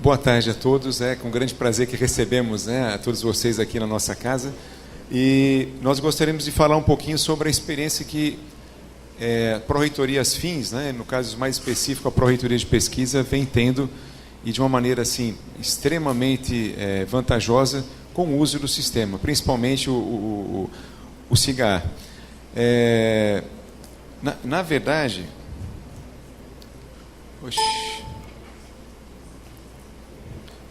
Boa tarde a todos. É com grande prazer que recebemos, a todos vocês aqui na nossa casa. E nós gostaríamos de falar um pouquinho sobre a experiência que a Pró-Reitoria Fins, no caso mais específico, a Pró-Reitoria de Pesquisa, vem tendo, e de uma maneira assim, extremamente vantajosa, com o uso do sistema, principalmente o CIGA. Na verdade...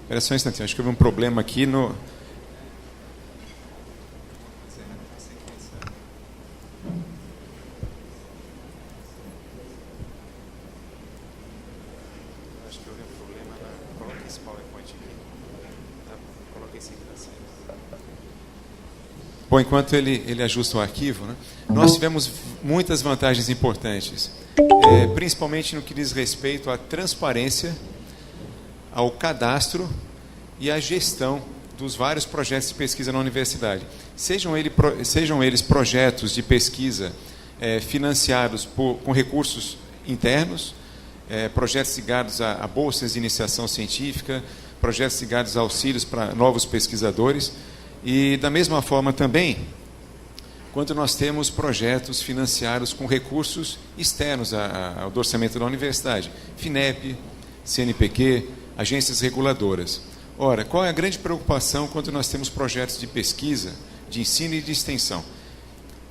Espera só um instantinho, acho que houve um problema aqui no... Acho que houve um problema na... Coloca esse PowerPoint aqui. Coloca esse aqui na cena. Bom, enquanto ele ajusta o arquivo, nós tivemos muitas vantagens importantes, principalmente no que diz respeito à transparência, ao cadastro e à gestão dos vários projetos de pesquisa na universidade. Sejam eles projetos de pesquisa financiados com recursos internos, projetos ligados a bolsas de iniciação científica, projetos ligados a auxílios para novos pesquisadores, e da mesma forma também, quando nós temos projetos financiados com recursos externos ao orçamento da universidade, FINEP, CNPq, agências reguladoras. Ora, qual é a grande preocupação quando nós temos projetos de pesquisa, de ensino e de extensão?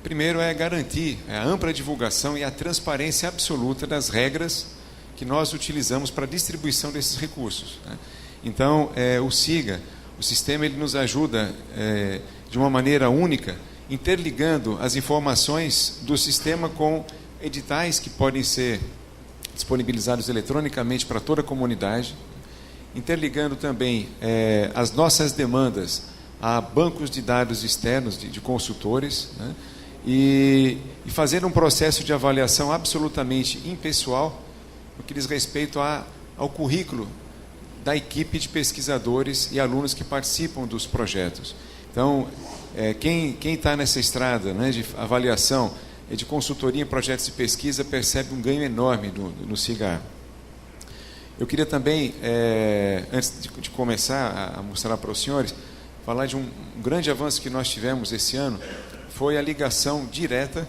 Primeiro é garantir a ampla divulgação e a transparência absoluta das regras que nós utilizamos para a distribuição desses recursos. Então, o SIGA, o sistema, ele nos ajuda de uma maneira única, interligando as informações do sistema com editais que podem ser disponibilizados eletronicamente para toda a comunidade, interligando também as nossas demandas a bancos de dados externos de consultores, e fazer um processo de avaliação absolutamente impessoal no que diz respeito ao currículo da equipe de pesquisadores e alunos que participam dos projetos. Então, quem está nessa estrada de avaliação, de consultoria em projetos de pesquisa, percebe um ganho enorme no CIGA. Eu queria também, antes de começar a mostrar para os senhores, falar de um grande avanço que nós tivemos esse ano, foi a ligação direta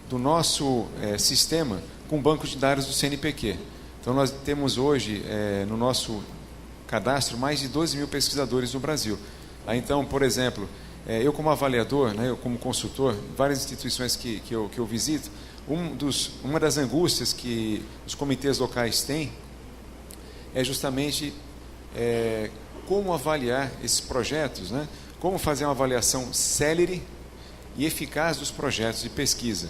do nosso sistema com o banco de dados do CNPq. Então, nós temos hoje, no nosso cadastro, mais de 12 mil pesquisadores no Brasil. Então, por exemplo, eu como avaliador, eu como consultor, várias instituições que eu visito, uma das angústias que os comitês locais têm é justamente como avaliar esses projetos, como fazer uma avaliação célere e eficaz dos projetos de pesquisa,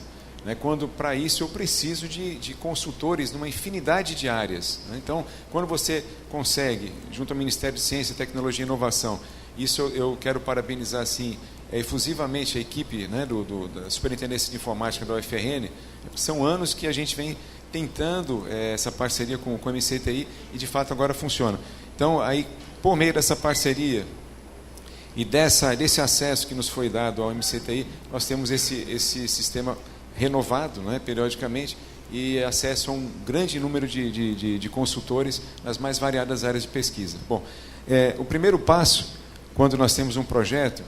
quando para isso eu preciso de consultores numa infinidade de áreas. Então, quando você consegue, junto ao Ministério de Ciência, Tecnologia e Inovação, isso eu quero parabenizar assim, efusivamente a equipe da Superintendência de Informática da UFRN. São anos que a gente vem tentando essa parceria com o MCTI e, de fato, agora funciona. Então, aí, por meio dessa parceria e desse acesso que nos foi dado ao MCTI, nós temos esse sistema renovado periodicamente e acesso a um grande número de consultores nas mais variadas áreas de pesquisa. Bom, o primeiro passo, quando nós temos um projeto,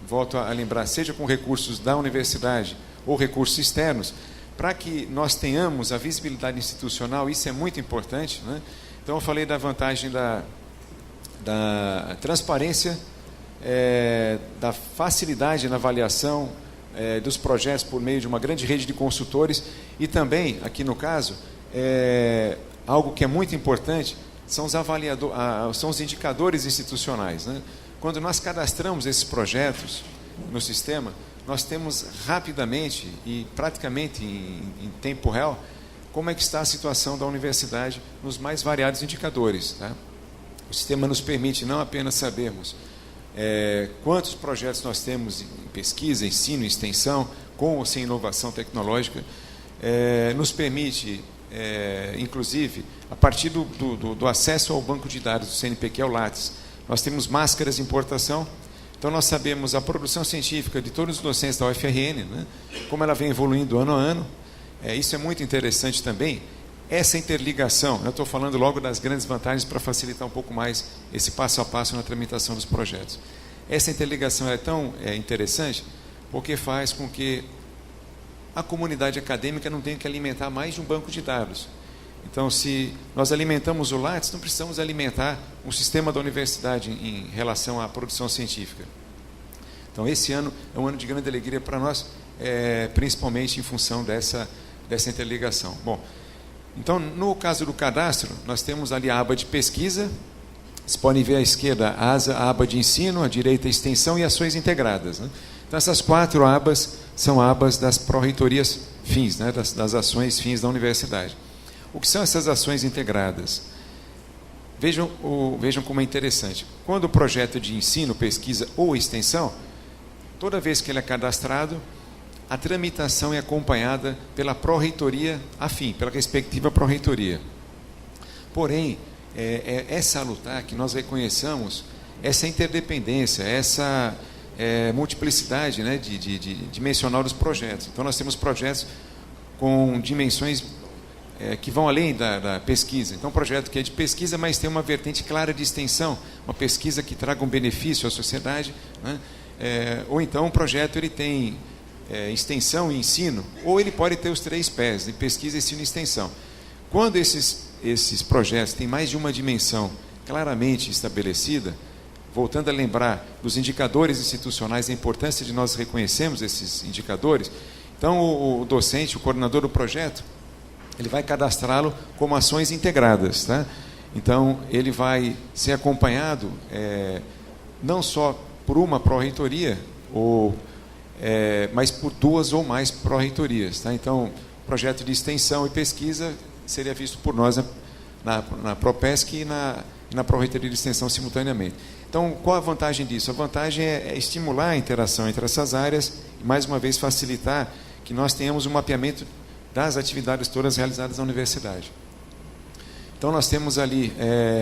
volto a lembrar, seja com recursos da universidade ou recursos externos, para que nós tenhamos a visibilidade institucional, isso é muito importante. Então, eu falei da vantagem da transparência, da facilidade na avaliação dos projetos por meio de uma grande rede de consultores, e também, aqui no caso, algo que é muito importante, são os indicadores institucionais. Quando nós cadastramos esses projetos no sistema, nós temos rapidamente e praticamente em tempo real como é que está a situação da universidade nos mais variados indicadores. O sistema nos permite não apenas sabermos quantos projetos nós temos em pesquisa, ensino e extensão, com ou sem inovação tecnológica, nos permite, inclusive, a partir do acesso ao banco de dados do CNPq, ao Lattes, nós temos máscaras de importação. Então, nós sabemos a produção científica de todos os docentes da UFRN, como ela vem evoluindo ano a ano. Isso é muito interessante também, essa interligação, eu estou falando logo das grandes vantagens para facilitar um pouco mais esse passo a passo na tramitação dos projetos. Essa interligação é tão interessante porque faz com que a comunidade acadêmica não tenha que alimentar mais de um banco de dados. Então, se nós alimentamos o Lattes, não precisamos alimentar o sistema da universidade em relação à produção científica. Então, esse ano é um ano de grande alegria para nós, principalmente em função dessa interligação. Bom, então, no caso do cadastro, nós temos ali a aba de pesquisa. Vocês podem ver à esquerda a aba de ensino, à direita a extensão e ações integradas, né? Então, essas 4 abas são abas das pró-reitorias fins, né? das ações fins da universidade. O que são essas ações integradas? Vejam como é interessante. Quando o projeto de ensino, pesquisa ou extensão, toda vez que ele é cadastrado, a tramitação é acompanhada pela pró-reitoria afim, pela respectiva pró-reitoria. Porém, é salutar que nós reconheçamos essa interdependência, essa multiplicidade, né, de dimensional dos projetos. Então, nós temos projetos com dimensões que vão além da pesquisa. Então, um projeto que é de pesquisa, mas tem uma vertente clara de extensão, uma pesquisa que traga um benefício à sociedade, né? Ou então um projeto ele tem extensão e ensino, ou ele pode ter os 3 pés, de pesquisa, ensino e extensão. Quando esses projetos têm mais de uma dimensão claramente estabelecida, voltando a lembrar dos indicadores institucionais, a importância de nós reconhecermos esses indicadores, então o docente, o coordenador do projeto, ele vai cadastrá-lo como ações integradas, tá? Então, ele vai ser acompanhado não só por uma pró-reitoria, mas por 2 ou mais pró-reitorias, tá? Então, projeto de extensão e pesquisa seria visto por nós na Propesc e na pró-reitoria de extensão simultaneamente. Então, qual a vantagem disso? A vantagem é estimular a interação entre essas áreas e, mais uma vez, facilitar que nós tenhamos um mapeamento das atividades todas realizadas na universidade. Então, nós temos ali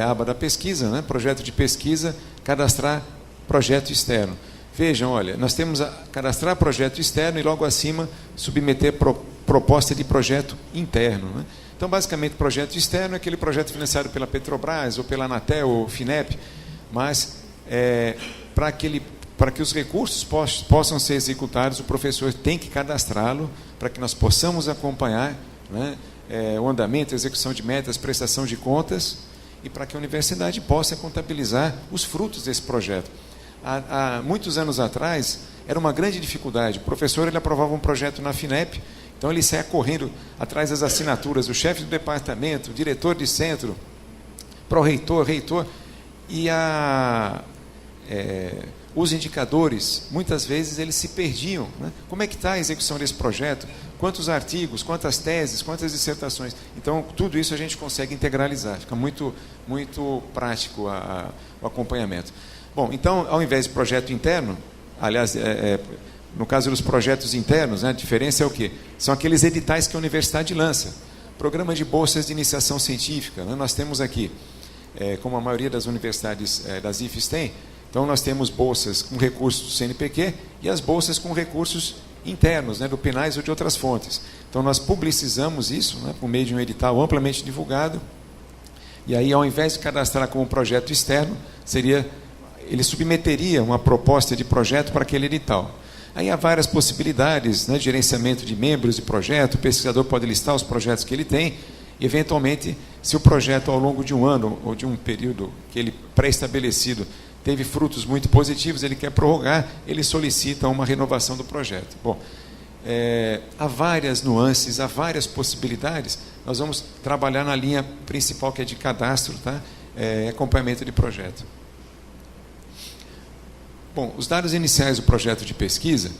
a aba da pesquisa, né? Projeto de pesquisa, cadastrar projeto externo. Vejam, olha, nós temos cadastrar projeto externo e logo acima submeter proposta de projeto interno, né? Então, basicamente, projeto externo é aquele projeto financiado pela Petrobras ou pela Anatel ou FINEP, mas para que os recursos possam ser executados, o professor tem que cadastrá-lo para que nós possamos acompanhar, né, o andamento, a execução de metas, prestação de contas, e para que a universidade possa contabilizar os frutos desse projeto. Há muitos anos atrás, era uma grande dificuldade. O professor ele aprovava um projeto na FINEP, então ele saia correndo atrás das assinaturas do chefe do departamento, diretor de centro, pró-reitor, reitor, e os indicadores, muitas vezes, eles se perdiam, né? Como é que está a execução desse projeto? Quantos artigos, quantas teses, quantas dissertações? Então, tudo isso a gente consegue integralizar, fica muito, muito prático o acompanhamento. Bom, então, ao invés de projeto interno, aliás, no caso dos projetos internos, né, a diferença é o quê? São aqueles editais que a universidade lança. Programa de bolsas de iniciação científica, né? Nós temos aqui, como a maioria das universidades das IFES tem, então nós temos bolsas com recursos do CNPq e as bolsas com recursos internos, né, do PNAES ou de outras fontes. Então nós publicizamos isso, né, por meio de um edital amplamente divulgado, e aí ao invés de cadastrar como projeto externo, ele submeteria uma proposta de projeto para aquele edital. Aí há várias possibilidades, né, de gerenciamento de membros de projeto, o pesquisador pode listar os projetos que ele tem, e eventualmente, se o projeto ao longo de um ano ou de um período que ele pré-estabelecido teve frutos muito positivos, ele quer prorrogar, ele solicita uma renovação do projeto. Bom, há várias nuances, há várias possibilidades. Nós vamos trabalhar na linha principal, que é de cadastro, tá? Acompanhamento de projeto. Bom, os dados iniciais do projeto de pesquisa,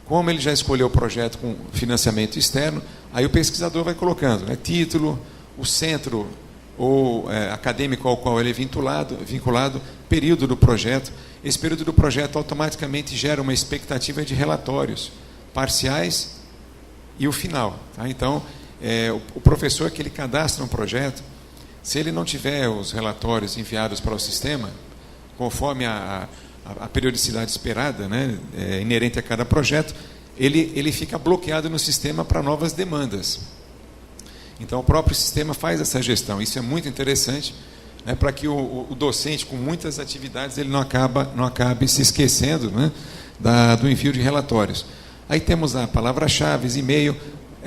como ele já escolheu o projeto com financiamento externo, aí o pesquisador vai colocando, né, título, o centro ou acadêmico ao qual ele é vinculado, período do projeto. Esse período do projeto automaticamente gera uma expectativa de relatórios parciais e o final, tá? Então, o professor que ele cadastra um projeto, se ele não tiver os relatórios enviados para o sistema, conforme a periodicidade esperada, né, inerente a cada projeto, ele fica bloqueado no sistema para novas demandas. Então, o próprio sistema faz essa gestão. Isso é muito interessante, né, para que o docente, com muitas atividades, ele não acabe se esquecendo, né, do envio de relatórios. Aí temos a palavra-chave, e-mail,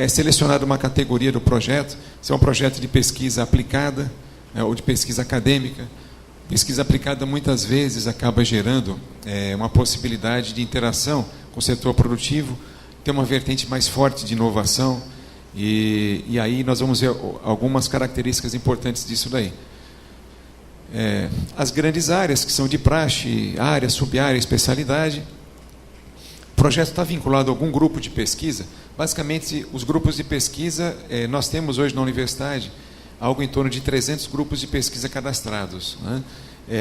selecionada uma categoria do projeto, se é um projeto de pesquisa aplicada, né, ou de pesquisa acadêmica. Pesquisa aplicada muitas vezes acaba gerando uma possibilidade de interação com o setor produtivo, tem uma vertente mais forte de inovação, e aí nós vamos ver algumas características importantes disso daí. As grandes áreas, que são de praxe, área, sub-área, especialidade. O projeto está vinculado a algum grupo de pesquisa. Basicamente, os grupos de pesquisa, nós temos hoje na universidade algo em torno de 300 grupos de pesquisa cadastrados, né?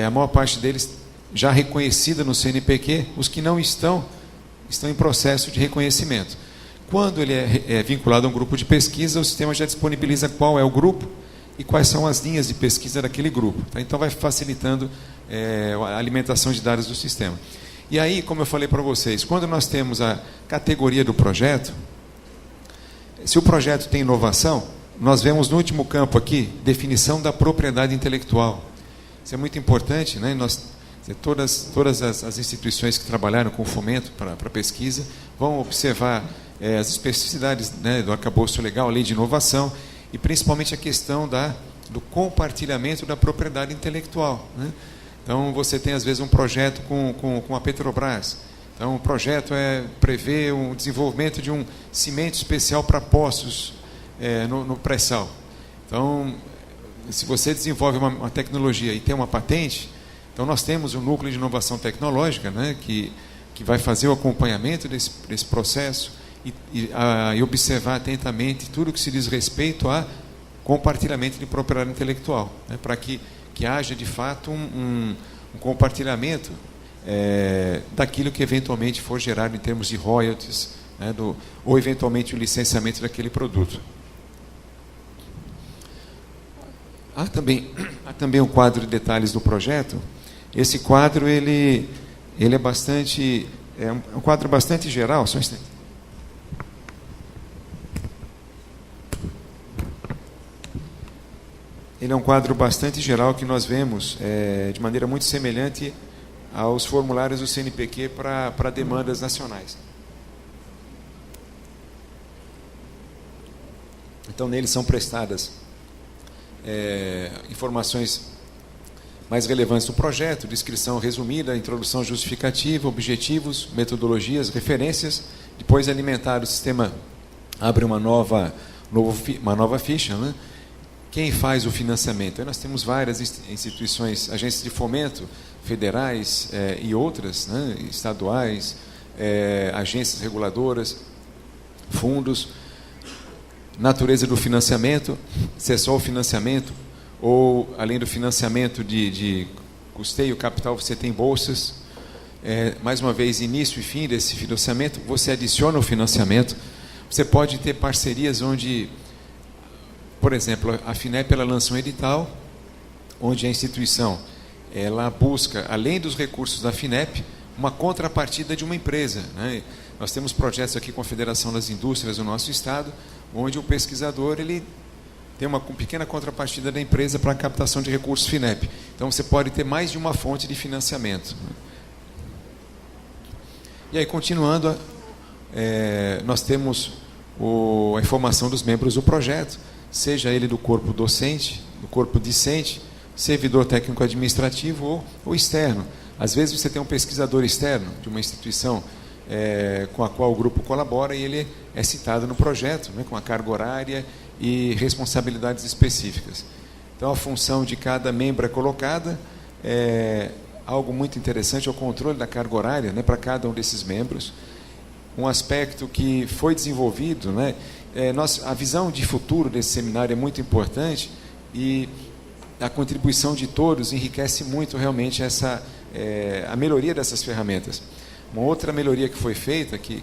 A maior parte deles já reconhecida no CNPq, os que não estão em processo de reconhecimento. Quando ele é vinculado a um grupo de pesquisa, o sistema já disponibiliza qual é o grupo e quais são as linhas de pesquisa daquele grupo. Tá? Então, vai facilitando a alimentação de dados do sistema. E aí, como eu falei para vocês, quando nós temos a categoria do projeto, se o projeto tem inovação, nós vemos no último campo aqui, definição da propriedade intelectual. Isso é muito importante, né? Todas as instituições que trabalharam com fomento para pesquisa vão observar as especificidades, né, do arcabouço legal, a lei de inovação, e principalmente a questão do compartilhamento da propriedade intelectual, né? Então, você tem, às vezes, um projeto com a Petrobras. Então, o projeto prevê o desenvolvimento de um cimento especial para poços no pré-sal. Então, se você desenvolve uma tecnologia e tem uma patente, então nós temos um núcleo de inovação tecnológica, né, que vai fazer o acompanhamento desse processo e observar atentamente tudo que se diz respeito a compartilhamento de propriedade intelectual, né, para que haja, de fato, um compartilhamento daquilo que eventualmente for gerado em termos de royalties, né, ou eventualmente o licenciamento daquele produto. Há também um quadro de detalhes do projeto. Esse quadro ele é um quadro bastante geral. Só um instante. Ele é um quadro bastante geral que nós vemos de maneira muito semelhante aos formulários do CNPq para demandas nacionais. Então, neles são prestadas informações mais relevantes do projeto, descrição resumida, introdução justificativa, objetivos, metodologias, referências. Depois, alimentado, o sistema abre uma nova ficha, né? Quem faz o financiamento? Aí nós temos várias instituições, agências de fomento, federais e outras, né? Estaduais, agências reguladoras, fundos. Natureza do financiamento, se é só o financiamento, ou além do financiamento de custeio capital, você tem bolsas. Mais uma vez, início e fim desse financiamento, você adiciona o financiamento. Você pode ter parcerias onde, por exemplo, a FINEP ela lança um edital, onde a instituição ela busca, além dos recursos da FINEP, uma contrapartida de uma empresa, né? Nós temos projetos aqui com a Federação das Indústrias do nosso estado, onde o pesquisador ele tem uma pequena contrapartida da empresa para a captação de recursos FINEP. Então, você pode ter mais de uma fonte de financiamento. E aí, continuando, nós temos a informação dos membros do projeto, seja ele do corpo docente, do corpo discente, servidor técnico administrativo ou externo. Às vezes, você tem um pesquisador externo de uma instituição com a qual o grupo colabora e ele é citado no projeto, né, com a carga horária e responsabilidades específicas. Então, a função de cada membro é colocada. Algo muito interessante é o controle da carga horária, né, para cada um desses membros. Um aspecto que foi desenvolvido, né, a visão de futuro desse seminário é muito importante e a contribuição de todos enriquece muito realmente a melhoria dessas ferramentas. Uma outra melhoria que foi feita, que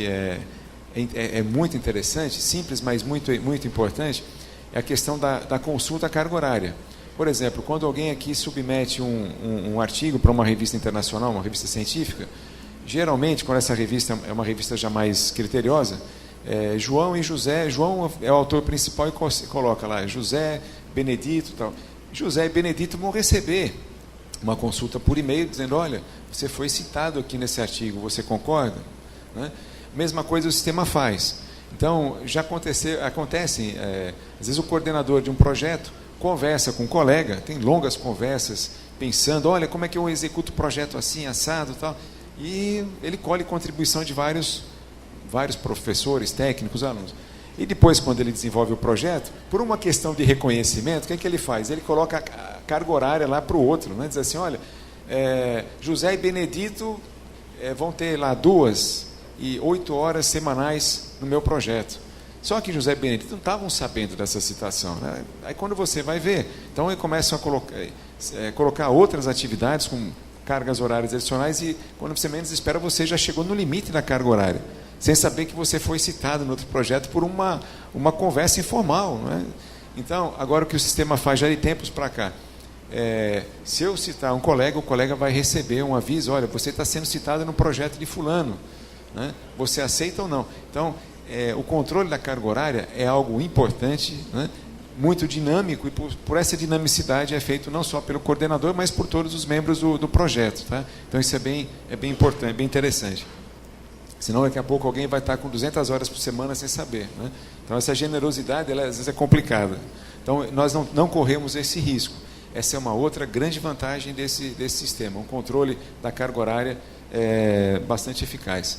é muito interessante, simples, mas muito, muito importante, é a questão da consulta à carga horária. Por exemplo, quando alguém aqui submete um artigo para uma revista internacional, uma revista científica, geralmente, quando essa revista é uma revista já mais criteriosa, João e José. João é o autor principal e coloca lá José, Benedito e tal. José e Benedito vão receber uma consulta por e-mail dizendo: olha, você foi citado aqui nesse artigo, você concorda? Né? Mesma coisa o sistema faz. Então, já acontecem, às vezes o coordenador de um projeto conversa com um colega, tem longas conversas, pensando: olha, como é que eu executo o projeto assim, assado e tal. E ele colhe contribuição de vários professores, técnicos, alunos. E depois, quando ele desenvolve o projeto, por uma questão de reconhecimento, o que é que ele faz? Ele coloca a carga horária lá para o outro, né? Diz assim: olha, José e Benedito vão ter lá 2 e 8 horas semanais no meu projeto. Só que José e Benedito não estavam sabendo dessa citação, né? Aí quando você vai ver, então eles começam a colocar outras atividades com cargas horárias adicionais e quando você menos espera, você já chegou no limite da carga horária, sem saber que você foi citado no outro projeto por uma conversa informal, não é? Então, agora o que o sistema faz já de tempos para cá, se eu citar um colega, o colega vai receber um aviso: olha, você está sendo citado no projeto de fulano, né? Você aceita ou não? Então, o controle da carga horária é algo importante, né? Muito dinâmico, e por essa dinamicidade é feito não só pelo coordenador, mas por todos os membros do projeto. Tá? Então, isso é bem importante, bem interessante. Senão, daqui a pouco, alguém vai estar com 200 horas por semana sem saber. Né? Então, essa generosidade, ela, às vezes, é complicada. Então, nós não corremos esse risco. Essa é uma outra grande vantagem desse sistema. Um controle da carga horária bastante eficaz.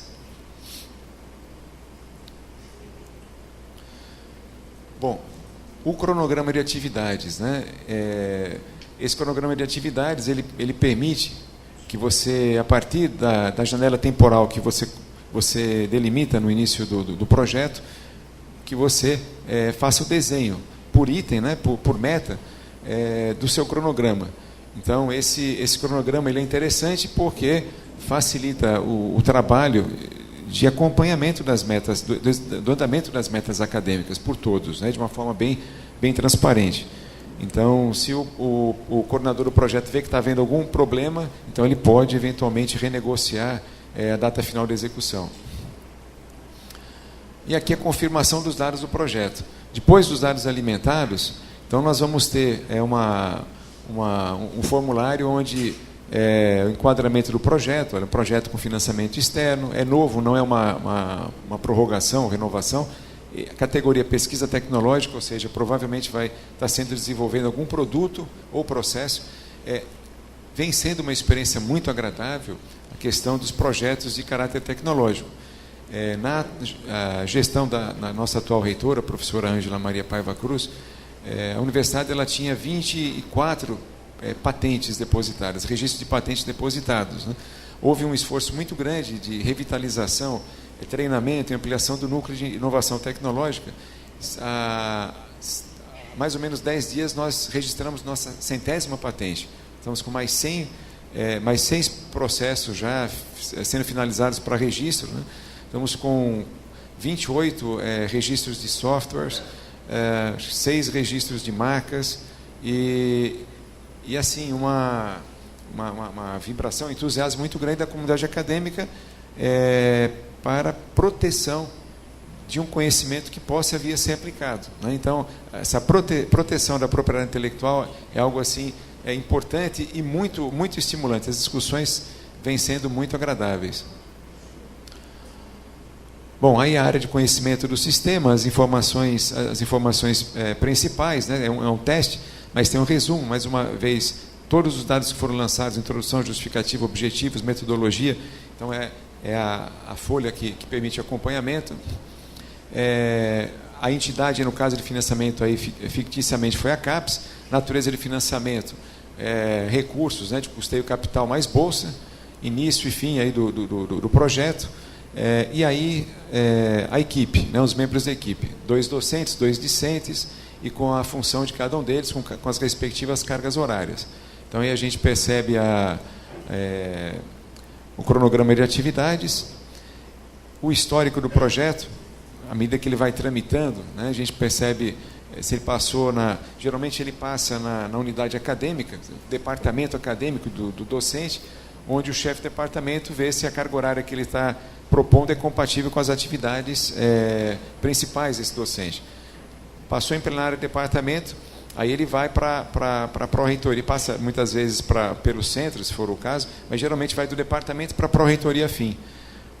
Bom, o cronograma de atividades, né? Esse cronograma de atividades, ele permite que você, a partir da janela temporal que você delimita no início do projeto, que você faça o desenho por item, né? por meta, do seu cronograma. Então, esse cronograma ele é interessante porque facilita o trabalho de acompanhamento das metas, do andamento das metas acadêmicas por todos, né, de uma forma bem transparente. Então, se o coordenador do projeto vê que está havendo algum problema, então ele pode eventualmente renegociar a data final de execução. E aqui a confirmação dos dados do projeto. Depois dos dados alimentados, então nós vamos ter um formulário onde o enquadramento do projeto, um projeto com financiamento externo, é novo, não é uma prorrogação, renovação, categoria pesquisa tecnológica, ou seja, provavelmente vai estar sendo desenvolvendo algum produto ou processo. Vem sendo uma experiência muito agradável a questão dos projetos de caráter tecnológico. Na gestão da nossa atual reitora, a professora Ângela Maria Paiva Cruz, a universidade ela tinha 24 patentes depositadas, registros de patentes depositados. Né? Houve um esforço muito grande de revitalização, treinamento e ampliação do núcleo de inovação tecnológica. Há mais ou menos 10 dias nós registramos nossa 100ª patente. Estamos com mais 6 processos já sendo finalizados para registro. Né? Estamos com 28 registros de softwares, 6 registros de marcas e assim, uma vibração, um entusiasmo muito grande da comunidade acadêmica para a proteção de um conhecimento que possa vir a ser aplicado. Né? Então, essa proteção da propriedade intelectual é algo assim importante e muito estimulante. As discussões vêm sendo muito agradáveis. Bom, aí a área de conhecimento do sistema, as informações principais, né? É um teste, mas tem um resumo, mais uma vez, todos os dados que foram lançados, introdução, justificativa, objetivos, metodologia. Então, a folha que permite acompanhamento. A entidade, no caso de financiamento, aí, ficticiamente foi a CAPES, natureza de financiamento, recursos, né, de custeio capital mais bolsa, início e fim aí do projeto, e aí a equipe, né, os membros da equipe, 2 docentes, 2 discentes, e com a função de cada um deles, com as respectivas cargas horárias. Então, aí a gente percebe o cronograma de atividades, o histórico do projeto, à medida que ele vai tramitando, né, a gente percebe se ele passou geralmente ele passa na unidade acadêmica, departamento acadêmico do docente, onde o chefe de departamento vê se a carga horária que ele está propondo é compatível com as atividades principais desse docente. Passou em plenário do departamento, aí ele vai para a pró-reitoria, passa muitas vezes pelo centro, se for o caso, mas geralmente vai do departamento para a pró-reitoria fim.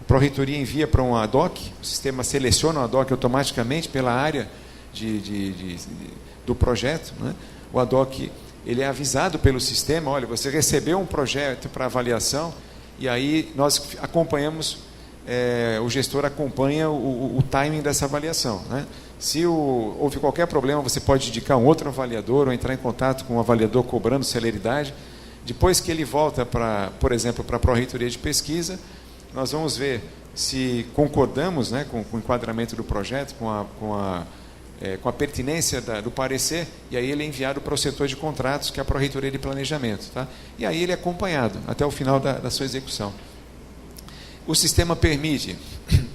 A pró-reitoria envia para um ADOC, o sistema seleciona o ADOC automaticamente pela área do projeto, né? O ADOC, ele é avisado pelo sistema, olha, você recebeu um projeto para avaliação, e aí nós acompanhamos, o gestor acompanha o timing dessa avaliação, né? Se houve qualquer problema, você pode indicar um outro avaliador ou entrar em contato com o avaliador cobrando celeridade. Depois que ele volta, por exemplo, para a pró-reitoria de pesquisa, nós vamos ver se concordamos, né, com o enquadramento do projeto, com a pertinência do parecer, e aí ele é enviado para o setor de contratos, que é a pró-reitoria de planejamento. Tá? E aí ele é acompanhado até o final da sua execução. O sistema permite,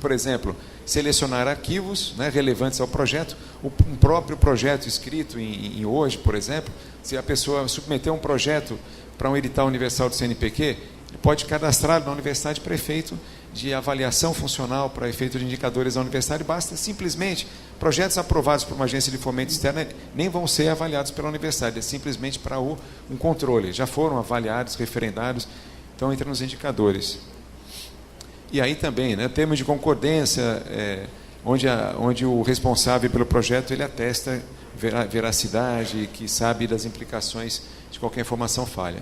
por exemplo, selecionar arquivos, né, relevantes ao projeto, um próprio projeto escrito em hoje, por exemplo, se a pessoa submeter um projeto para um edital universal do CNPq, ele pode cadastrar na universidade para efeito de avaliação funcional, para efeito de indicadores da universidade, basta simplesmente, projetos aprovados por uma agência de fomento externa nem vão ser avaliados pela universidade, é simplesmente para um controle, já foram avaliados, referendados, então entra nos indicadores. E aí também, né, termos de concordância, onde o responsável pelo projeto ele atesta veracidade, que sabe das implicações de qualquer informação falha.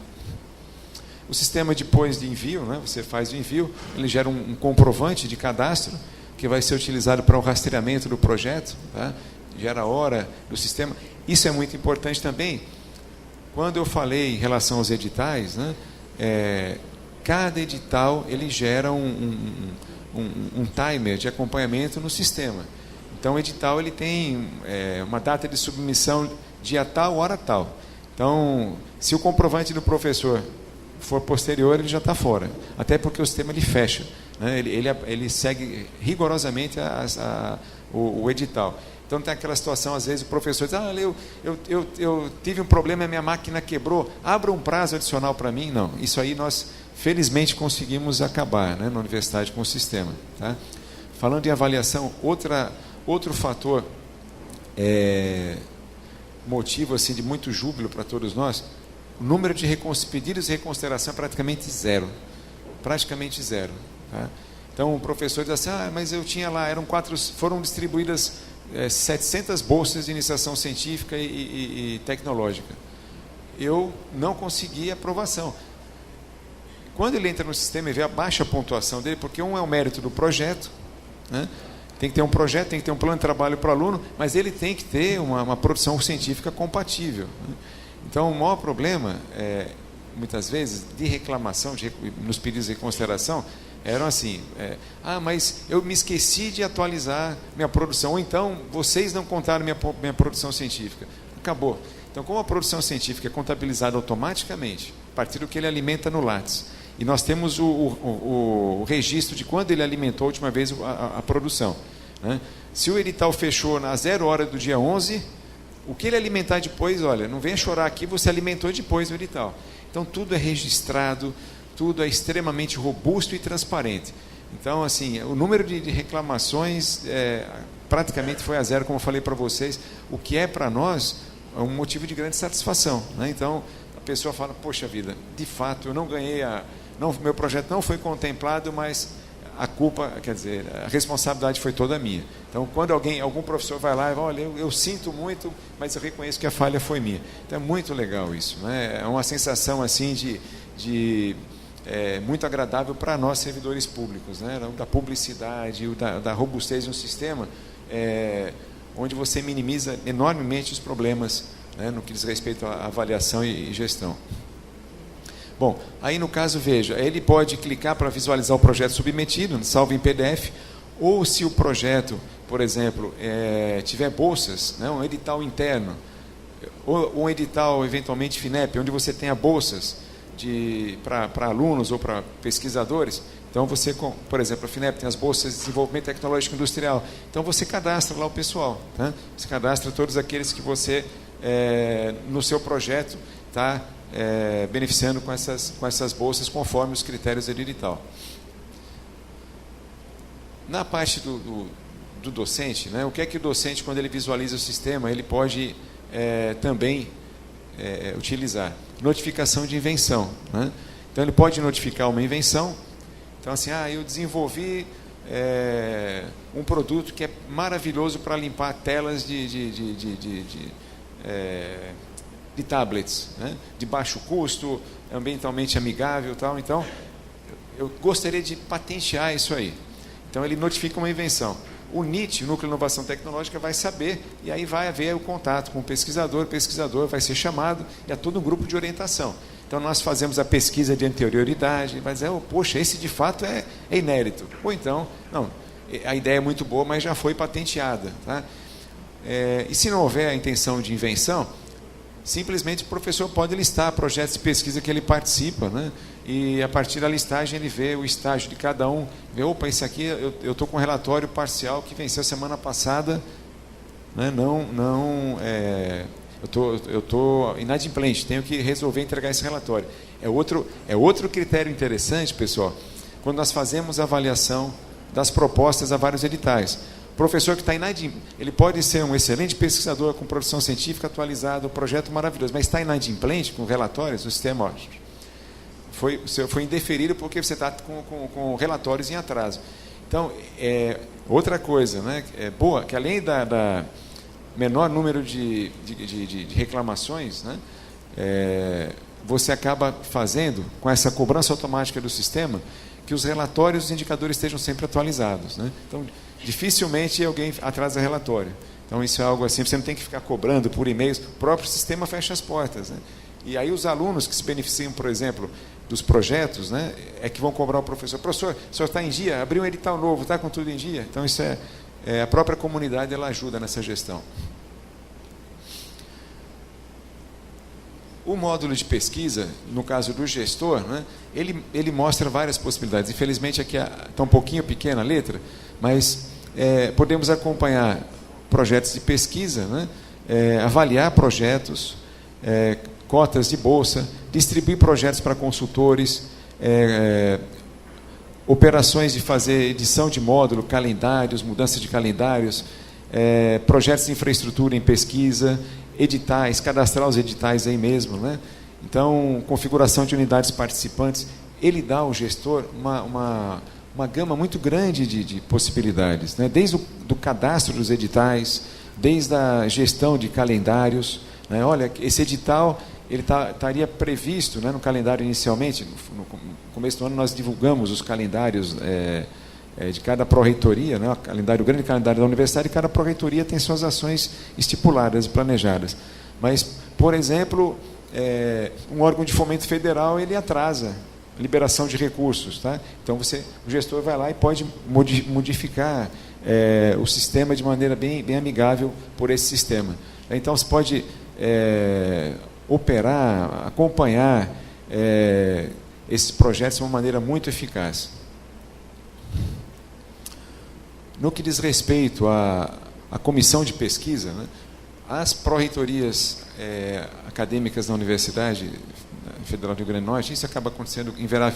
O sistema depois de envio, né, você faz o envio, ele gera um comprovante de cadastro que vai ser utilizado para o rastreamento do projeto, tá? Gera a hora do sistema. Isso é muito importante também. Quando eu falei em relação aos editais, né, cada edital ele gera um timer de acompanhamento no sistema. Então, o edital ele tem uma data de submissão dia tal, hora tal. Então, se o comprovante do professor for posterior, ele já está fora. Até porque o sistema ele fecha, né? Ele segue rigorosamente o edital. Então, tem aquela situação, às vezes, o professor diz, eu tive um problema, a minha máquina quebrou, abra um prazo adicional para mim. Não, isso aí nós, felizmente, conseguimos acabar, né, na universidade com o sistema. Tá? Falando em avaliação, outro fator, motivo assim, de muito júbilo para todos nós, o número de pedidos de reconsideração é praticamente zero. Praticamente zero. Tá? Então, o professor diz assim, mas eu tinha lá, foram distribuídas 700 bolsas de iniciação científica e tecnológica. Eu não consegui aprovação. Quando ele entra no sistema e vê a baixa pontuação dele, porque é o mérito do projeto, né? Tem que ter um projeto, tem que ter um plano de trabalho para o aluno, mas ele tem que ter uma produção científica compatível. Né? Então, o maior problema, muitas vezes, de reclamação, nos pedidos de reconsideração, eram assim, mas eu me esqueci de atualizar minha produção, ou então, vocês não contaram minha produção científica. Acabou. Então, como a produção científica é contabilizada automaticamente, a partir do que ele alimenta no Lattes, e nós temos o registro de quando ele alimentou a última vez a produção. Né? Se o edital fechou na 0 hora do dia 11, o que ele alimentar depois, olha, não venha chorar aqui, você alimentou depois o edital. Então, tudo é registrado, tudo é extremamente robusto e transparente. Então, assim, o número de reclamações praticamente foi a zero, como eu falei para vocês, o que é para nós um motivo de grande satisfação. Né? Então, a pessoa fala, poxa vida, de fato, eu não ganhei meu projeto não foi contemplado, mas a culpa, quer dizer, a responsabilidade foi toda minha. Então, quando algum professor vai lá e fala, olha, eu sinto muito, mas eu reconheço que a falha foi minha. Então, é muito legal isso. Né? É uma sensação assim muito agradável para nós, servidores públicos, né? Da publicidade, da robustez de um sistema, onde você minimiza enormemente os problemas, né, no que diz respeito à avaliação e gestão. Bom, aí no caso, veja, ele pode clicar para visualizar o projeto submetido, salvo em PDF, ou se o projeto, por exemplo, tiver bolsas, né, um edital interno, ou um edital, eventualmente, FINEP, onde você tenha bolsas para alunos ou para pesquisadores. Então, você, por exemplo, a FINEP tem as bolsas de desenvolvimento tecnológico industrial. Então, você cadastra lá o pessoal. Tá? Você cadastra todos aqueles que você, no seu projeto, está beneficiando com essas bolsas conforme os critérios do edital. Na parte do docente, né, o que é que o docente, quando ele visualiza o sistema, ele pode também utilizar? Notificação de invenção, né? Então, ele pode notificar uma invenção. Então, assim, eu desenvolvi um produto que é maravilhoso para limpar telas de tablets, né? De baixo custo, ambientalmente amigável, tal. Então, eu gostaria de patentear isso aí. Então, ele notifica uma invenção. O NIT, o Núcleo de Inovação Tecnológica, vai saber, e aí vai haver o contato com o pesquisador vai ser chamado, e há todo um grupo de orientação. Então, nós fazemos a pesquisa de anterioridade, vai dizer, poxa, esse de fato é inédito. Ou então, não, a ideia é muito boa, mas já foi patenteada. Tá? E se não houver a intenção de invenção, simplesmente o professor pode listar projetos de pesquisa que ele participa, né? E a partir da listagem ele vê o estágio de cada um, vê, opa, isso aqui eu estou com um relatório parcial que venceu semana passada, né? Eu estou inadimplente, tenho que resolver entregar esse relatório. É outro critério interessante, pessoal, quando nós fazemos a avaliação das propostas a vários editais. O professor que está inadimplente, ele pode ser um excelente pesquisador com produção científica atualizada, um projeto maravilhoso, mas está inadimplente com relatórios, o sistema foi indeferido porque você está com relatórios em atraso. Então, outra coisa, né, boa, que além da menor número de reclamações, né, você acaba fazendo, com essa cobrança automática do sistema, que os relatórios e os indicadores estejam sempre atualizados, né? Então, dificilmente alguém atrasa relatório. Então, isso é algo assim, você não tem que ficar cobrando por e-mails, o próprio sistema fecha as portas, né? E aí os alunos que se beneficiam, por exemplo, dos projetos, né, é que vão cobrar o professor. Professor, o senhor está em dia? Abriu um edital novo, está com tudo em dia? Então, isso a própria comunidade ela ajuda nessa gestão. O módulo de pesquisa, no caso do gestor, né, ele mostra várias possibilidades. Infelizmente, aqui está um pouquinho pequena a letra, mas podemos acompanhar projetos de pesquisa, né, avaliar projetos, cotas de bolsa, distribuir projetos para consultores, operações de fazer edição de módulo, calendários, mudança de calendários, projetos de infraestrutura em pesquisa, editais, cadastrar os editais aí mesmo, né? Então, configuração de unidades participantes, ele dá ao gestor uma gama muito grande de possibilidades, né? Desde do cadastro dos editais, desde a gestão de calendários, né? Olha, esse edital ele estaria previsto, né, no calendário inicialmente, no começo do ano nós divulgamos os calendários de cada pró-reitoria, né, o grande calendário da universidade, e cada pró-reitoria tem suas ações estipuladas e planejadas. Mas, por exemplo, um órgão de fomento federal, ele atrasa a liberação de recursos. Tá? Então, o gestor vai lá e pode modificar o sistema de maneira bem amigável por esse sistema. Então, você pode operar, acompanhar esses projetos de uma maneira muito eficaz. No que diz respeito à comissão de pesquisa, né, as pró-reitorias acadêmicas da Universidade Federal do Rio Grande do Norte, isso acaba acontecendo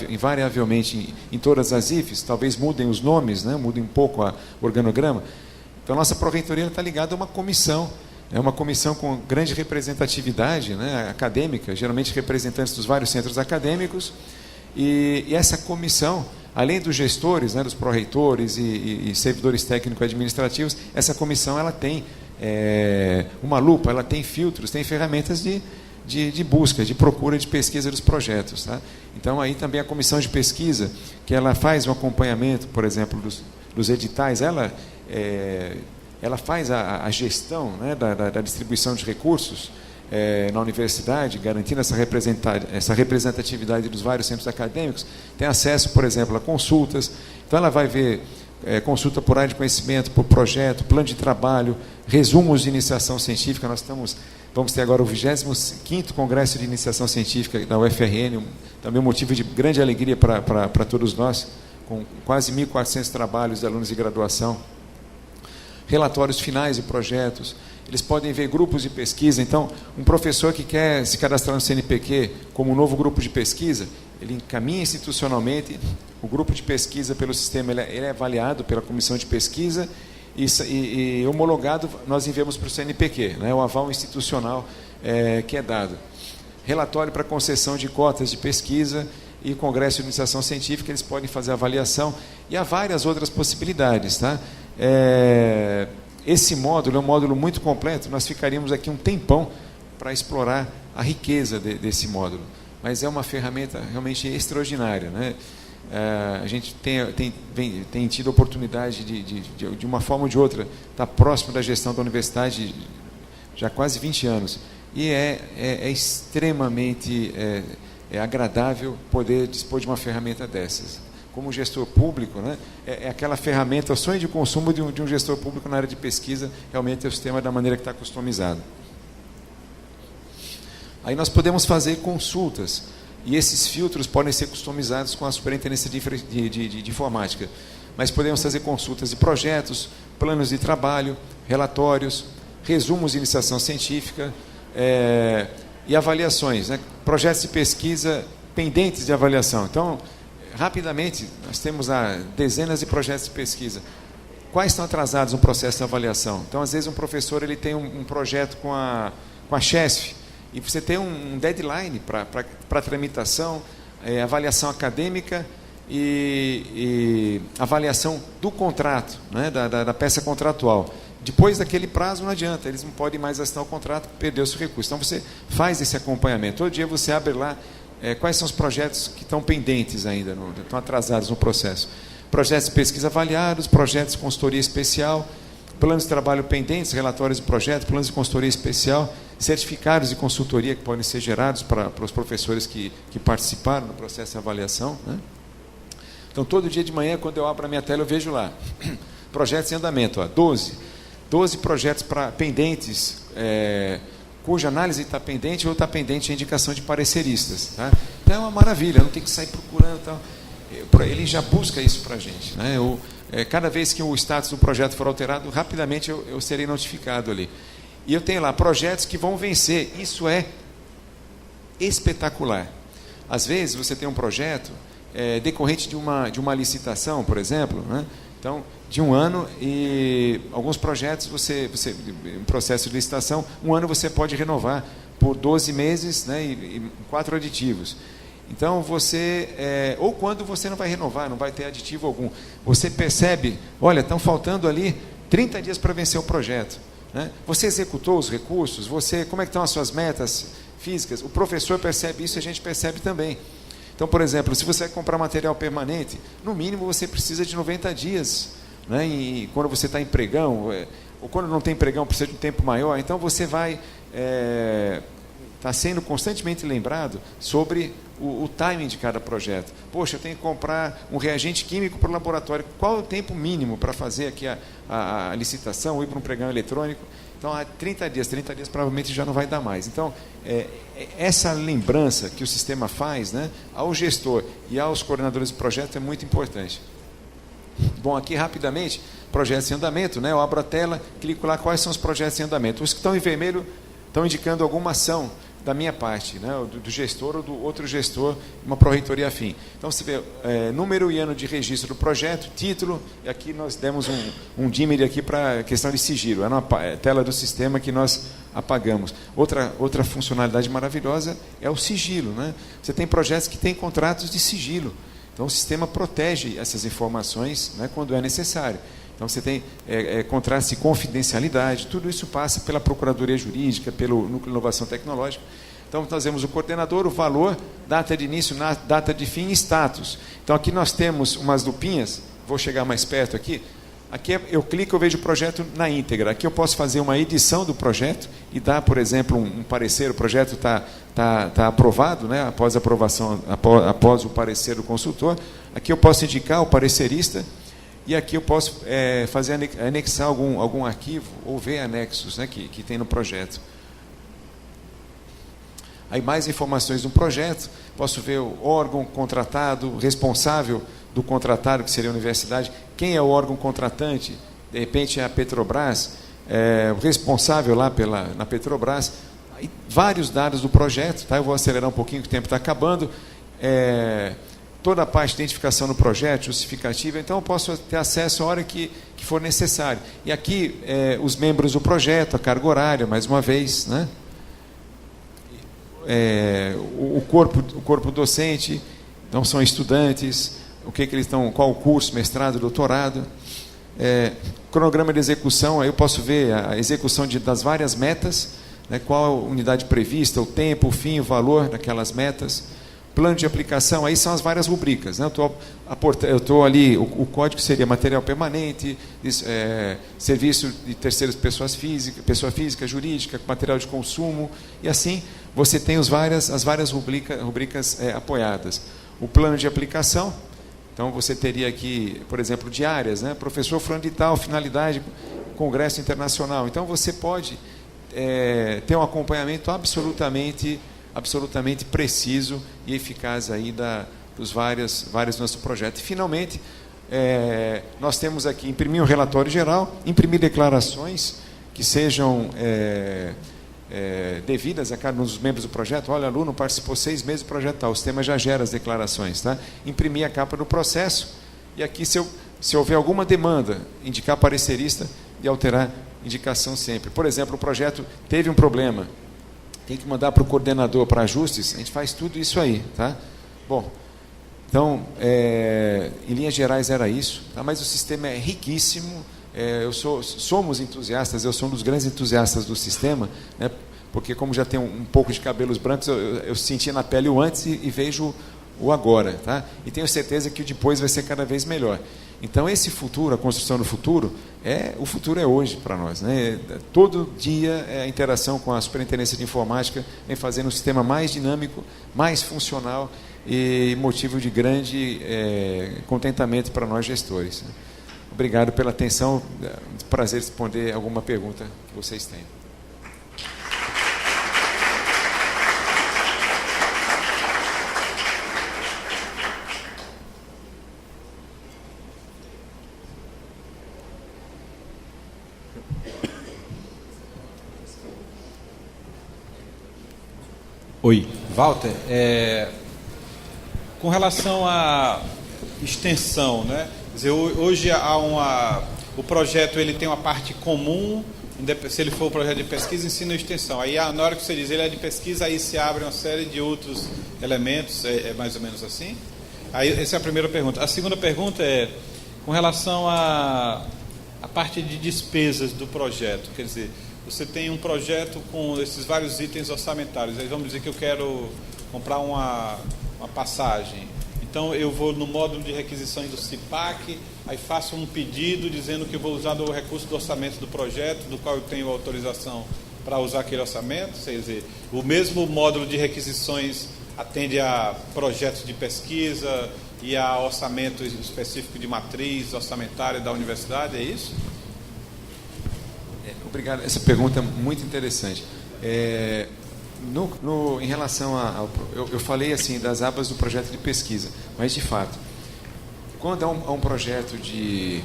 invariavelmente em todas as IFES, talvez mudem os nomes, né, mudem um pouco o organograma. Então, a nossa pró-reitoria está ligada a uma comissão. É uma comissão com grande representatividade, né, acadêmica, geralmente representantes dos vários centros acadêmicos, e essa comissão, além dos gestores, né, dos pró-reitores e servidores técnico-administrativos, essa comissão ela tem uma lupa, ela tem filtros, tem ferramentas de busca, de procura, de pesquisa dos projetos. Tá? Então, aí também a comissão de pesquisa, que ela faz um acompanhamento, por exemplo, dos editais, ela faz a gestão, né, da distribuição de recursos na universidade, garantindo essa representatividade dos vários centros acadêmicos, tem acesso, por exemplo, a consultas. Então, ela vai ver consulta por área de conhecimento, por projeto, plano de trabalho, resumos de iniciação científica. Nós vamos ter agora o 25º Congresso de Iniciação Científica da UFRN, também um motivo de grande alegria para todos nós, com quase 1.400 trabalhos de alunos de graduação. relatórios finais de projetos, eles podem ver grupos de pesquisa. Então, um professor que quer se cadastrar no CNPq como um novo grupo de pesquisa, ele encaminha institucionalmente, o grupo de pesquisa pelo sistema ele é avaliado pela comissão de pesquisa e homologado, nós enviamos para o CNPq, né, o aval institucional que é dado. Relatório para concessão de cotas de pesquisa e congresso de iniciação científica, eles podem fazer avaliação, e há várias outras possibilidades. Tá? Esse módulo é um módulo muito completo, nós ficaríamos aqui um tempão para explorar a riqueza desse módulo, mas é uma ferramenta realmente extraordinária, né? A gente tem tido a oportunidade de uma forma ou de outra, estar próximo da gestão da universidade já há quase 20 anos, e é extremamente agradável poder dispor de uma ferramenta dessas. Como gestor público, né, é aquela ferramenta, o sonho de consumo de um gestor público na área de pesquisa, realmente é o sistema da maneira que está customizado. Aí nós podemos fazer consultas, e esses filtros podem ser customizados com a Superintendência de Informática. Mas podemos fazer consultas de projetos, planos de trabalho, relatórios, resumos de iniciação científica e avaliações, né? Projetos de pesquisa pendentes de avaliação. Então, rapidamente, nós temos dezenas de projetos de pesquisa. Quais estão atrasados no processo de avaliação? Então, às vezes, um professor ele tem um projeto com a Chesf, e você tem um deadline para tramitação, avaliação acadêmica e avaliação do contrato, né, da peça contratual. Depois daquele prazo não adianta, eles não podem mais assinar o contrato, perdeu seu recurso. Então você faz esse acompanhamento. Todo dia você abre lá quais são os projetos que estão pendentes ainda, estão atrasados no processo. Projetos de pesquisa avaliados, projetos de consultoria especial, planos de trabalho pendentes, relatórios de projeto, planos de consultoria especial, certificados de consultoria que podem ser gerados para os professores que participaram do processo de avaliação, né? Então, todo dia de manhã, quando eu abro a minha tela, eu vejo lá, projetos em andamento, 12 projetos pendentes, cuja análise está pendente ou está pendente a indicação de pareceristas. Tá? Então, é uma maravilha, não tem que sair procurando. Tal. Ele já busca isso para a gente. Né? Cada vez que o status do projeto for alterado, rapidamente eu serei notificado ali. E eu tenho lá projetos que vão vencer. Isso é espetacular. Às vezes, você tem um projeto decorrente de uma licitação, por exemplo, né? Então, de um ano, e alguns projetos, em processo de licitação, um ano você pode renovar por 12 meses, né, e 4 aditivos. Então, ou quando você não vai renovar, não vai ter aditivo algum, você percebe, olha, estão faltando ali 30 dias para vencer o projeto. Né? Você executou os recursos? Como é que estão as suas metas físicas? O professor percebe isso e a gente percebe também. Então, por exemplo, se você vai comprar material permanente, no mínimo você precisa de 90 dias. Né? E quando você está em pregão, ou quando não tem pregão, precisa de um tempo maior, então você vai estar sendo constantemente lembrado sobre o timing de cada projeto. Poxa, eu tenho que comprar um reagente químico para o laboratório. Qual é o tempo mínimo para fazer aqui a licitação ou ir para um pregão eletrônico? Então, há 30 dias provavelmente já não vai dar mais. Então, essa lembrança que o sistema faz, né, ao gestor e aos coordenadores do projeto é muito importante. Bom, aqui rapidamente, projetos em andamento, né, eu abro a tela, clico lá quais são os projetos em andamento. Os que estão em vermelho estão indicando alguma ação da minha parte, né, do gestor ou do outro gestor, uma pró-reitoria afim. Então, você vê número e ano de registro do projeto, título, e aqui nós demos um dimmer aqui para questão de sigilo, é uma tela do sistema que nós apagamos. Outra funcionalidade maravilhosa é o sigilo. Né? Você tem projetos que têm contratos de sigilo, então o sistema protege essas informações, né, quando é necessário. Então, você tem contratos de confidencialidade, tudo isso passa pela Procuradoria Jurídica, pelo Núcleo de Inovação Tecnológica. Então, nós temos o coordenador, o valor, data de início, data de fim e status. Então, aqui nós temos umas lupinhas, vou chegar mais perto aqui. Aqui eu clico, eu vejo o projeto na íntegra. Aqui eu posso fazer uma edição do projeto e dar, por exemplo, um parecer. O projeto está aprovado, né, após a aprovação, após o parecer do consultor. Aqui eu posso indicar o parecerista. E aqui eu posso anexar algum arquivo ou ver anexos, né, que tem no projeto. Aí mais informações do projeto, posso ver o órgão contratado, responsável do contratado, que seria a universidade, quem é o órgão contratante, de repente a Petrobras, o responsável lá na Petrobras, vários dados do projeto, tá? Eu vou acelerar um pouquinho, que o tempo está acabando, toda a parte de identificação no projeto, justificativa, então eu posso ter acesso a hora que for necessário. E aqui, os membros do projeto, a carga horária, mais uma vez, né? O corpo docente, então são estudantes, o que eles estão, qual o curso, mestrado, doutorado, cronograma de execução, aí eu posso ver a execução das várias metas, né, qual a unidade prevista, o tempo, o fim, o valor daquelas metas, plano de aplicação, aí são as várias rubricas, né? Eu estou ali, o código seria material permanente, serviço de terceiras pessoa física, jurídica, material de consumo, e assim você tem as várias rubricas apoiadas. O plano de aplicação, então você teria aqui, por exemplo, diárias, né? Professor fulano de tal, finalidade, congresso internacional. Então você pode ter um acompanhamento absolutamente preciso e eficaz aí dos vários nossos projetos. E, finalmente, nós temos aqui imprimir um relatório geral, imprimir declarações que sejam devidas a cada um dos membros do projeto. Olha, aluno participou 6 meses do projeto tal, o sistema já gera as declarações, tá? Imprimir a capa do processo, e aqui, se houver alguma demanda, indicar parecerista e alterar indicação sempre. Por exemplo, o projeto teve um problema, tem que mandar para o coordenador para ajustes, a gente faz tudo isso aí, tá? Bom, então, em linhas gerais era isso, tá? Mas o sistema é riquíssimo, somos entusiastas, eu sou um dos grandes entusiastas do sistema, né? Porque como já tenho um pouco de cabelos brancos, eu sentia na pele o antes e vejo o agora, tá? E tenho certeza que o depois vai ser cada vez melhor. Então, esse futuro, a construção do futuro, o futuro é hoje para nós, né? Todo dia a interação com a Superintendência de Informática vem fazendo um sistema mais dinâmico, mais funcional e motivo de grande contentamento para nós gestores. Obrigado pela atenção, prazer responder alguma pergunta que vocês tenham. Oi, Walter, com relação à extensão, né? Quer dizer, hoje o projeto ele tem uma parte comum, se ele for um projeto de pesquisa, ensino e extensão. Aí na hora que você diz ele é de pesquisa, aí se abre uma série de outros elementos, é mais ou menos assim? Aí essa é a primeira pergunta. A segunda pergunta é com relação à parte de despesas do projeto, quer dizer, você tem um projeto com esses vários itens orçamentários. Aí vamos dizer que eu quero comprar uma passagem. Então, eu vou no módulo de requisições do CIPAC, aí faço um pedido dizendo que eu vou usar o recurso do orçamento do projeto, do qual eu tenho autorização para usar aquele orçamento. Quer dizer, o mesmo módulo de requisições atende a projetos de pesquisa e a orçamento específico de matriz orçamentária da universidade, é isso? Obrigado. Essa pergunta é muito interessante. Em relação eu falei assim das abas do projeto de pesquisa, mas de fato, quando há um projeto de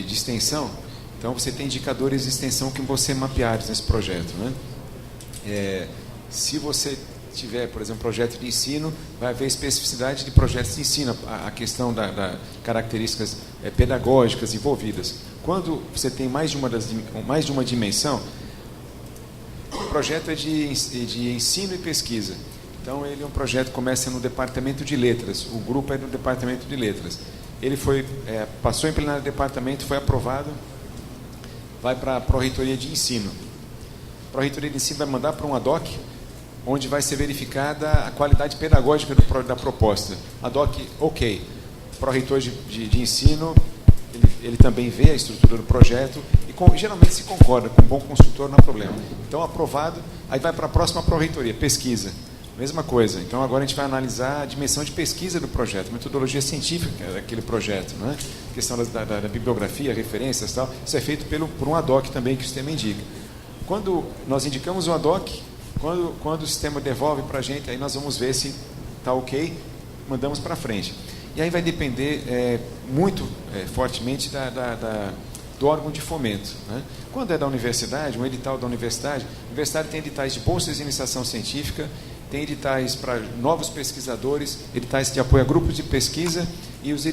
extensão, então você tem indicadores de extensão que vão ser mapeados nesse projeto, né? Se você tiver, por exemplo, projeto de ensino, vai haver especificidade de projetos de ensino, a questão das características pedagógicas envolvidas. Quando você tem mais de uma dimensão, o projeto é de ensino e pesquisa. Então, ele é um projeto que começa no departamento de letras. O grupo é no departamento de letras. Ele passou em plenário do departamento, foi aprovado, vai para a Pró-Reitoria de Ensino. A Pró-Reitoria de Ensino vai mandar para um ADOC, onde vai ser verificada a qualidade pedagógica da proposta. ADOC, ok. Pró-Reitor de Ensino, ele também vê a estrutura do projeto e geralmente se concorda, com um bom consultor não há problema. Então, aprovado, aí vai para a próxima Pró-Reitoria, pesquisa. Mesma coisa. Então, agora a gente vai analisar a dimensão de pesquisa do projeto, metodologia científica daquele projeto, né? Questão da bibliografia, referências e tal. Isso é feito por um ADOC também, que o sistema indica. Quando nós indicamos o ADOC, quando o sistema devolve para a gente, aí nós vamos ver se está ok, mandamos para frente. E aí vai depender muito fortemente do órgão de fomento, né? Quando é da universidade, um edital da universidade, a universidade tem editais de bolsas de iniciação científica, tem editais para novos pesquisadores, editais de apoio a grupos de pesquisa e os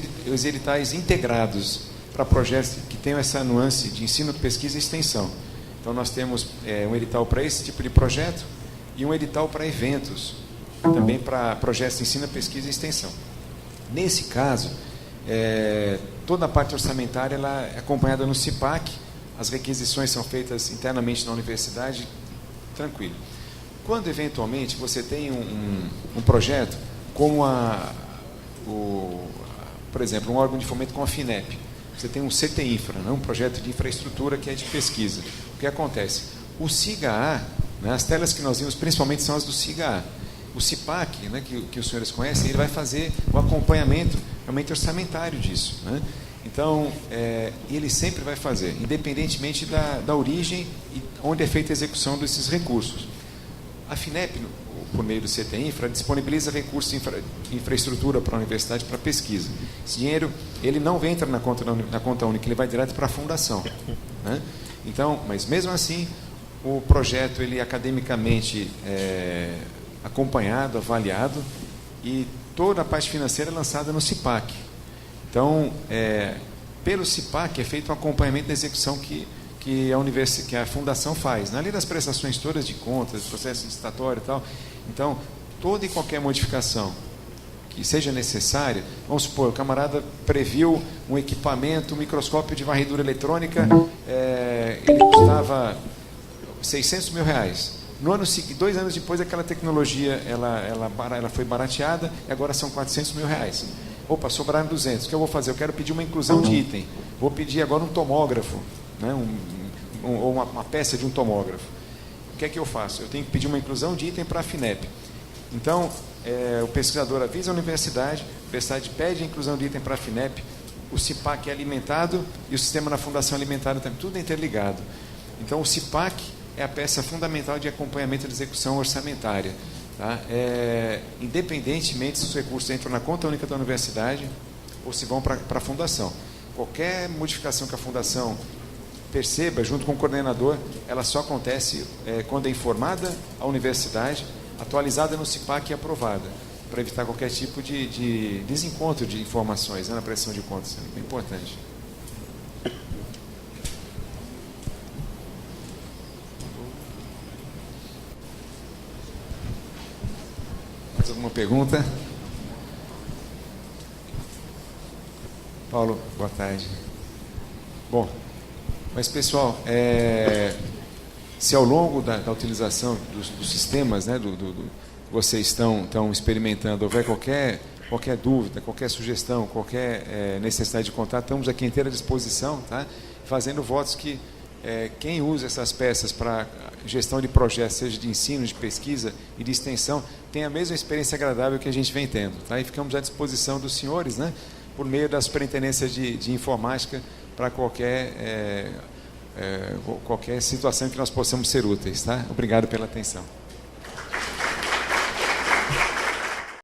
editais integrados para projetos que tenham essa nuance de ensino, pesquisa e extensão. Então, nós temos um edital para esse tipo de projeto e um edital para eventos, também para projetos de ensino, pesquisa e extensão. Nesse caso, toda a parte orçamentária ela é acompanhada no CIPAC, as requisições são feitas internamente na universidade, tranquilo. Quando, eventualmente, você tem um projeto como, por exemplo, um órgão de fomento com a FINEP, você tem um CT-Infra, né, um projeto de infraestrutura que é de pesquisa. O que acontece? O SIGA-A, né, as telas que nós vimos principalmente são as do SIGA-A. O CIPAC, né, que os senhores conhecem, ele vai fazer o acompanhamento realmente orçamentário disso, né? Então, ele sempre vai fazer, independentemente da origem e onde é feita a execução desses recursos. A FINEP, por meio do CT-Infra, disponibiliza recursos de infraestrutura para a universidade para pesquisa. Esse dinheiro ele não entra na conta única, ele vai direto para a fundação, né? Então, mas mesmo assim, o projeto ele é academicamente acompanhado, avaliado, e toda a parte financeira é lançada no CIPAC. Então, pelo CIPAC é feito um acompanhamento da execução que a fundação faz, além das prestações todas de contas, processo licitatório e tal. Então, toda e qualquer modificação que seja necessária, vamos supor, o camarada previu um equipamento, um microscópio de varredura eletrônica, ele custava R$600 mil. No ano seguinte, 2 anos depois, aquela tecnologia ela foi barateada e agora são R$400 mil. Opa, sobraram 200. O que eu vou fazer? Eu quero pedir uma inclusão de item. Vou pedir agora um tomógrafo, né? Ou uma peça de um tomógrafo. O que é que eu faço? Eu tenho que pedir uma inclusão de item para a FINEP. Então, o pesquisador avisa a universidade pede a inclusão de item para a FINEP, o CIPAC é alimentado e o sistema na fundação é alimentado também, tudo interligado. Então, o CIPAC é a peça fundamental de acompanhamento da execução orçamentária, tá? Independentemente se os recursos entram na conta única da universidade ou se vão para a fundação. Qualquer modificação que a fundação perceba, junto com o coordenador, ela só acontece quando é informada a universidade, atualizada no CIPAC e aprovada, para evitar qualquer tipo de desencontro de informações, né, na prestação de contas. É bem importante. Mais alguma pergunta? Paulo, boa tarde. Bom, mas pessoal, se ao longo da utilização dos sistemas, né, vocês estão experimentando, houver qualquer dúvida, qualquer sugestão, qualquer necessidade de contato, estamos aqui à inteira disposição, tá? Fazendo votos que quem usa essas peças para gestão de projetos, seja de ensino, de pesquisa e de extensão, tenha a mesma experiência agradável que a gente vem tendo, tá? E ficamos à disposição dos senhores, né, por meio das superintendências de informática, para qualquer situação em que nós possamos ser úteis, tá? Obrigado pela atenção.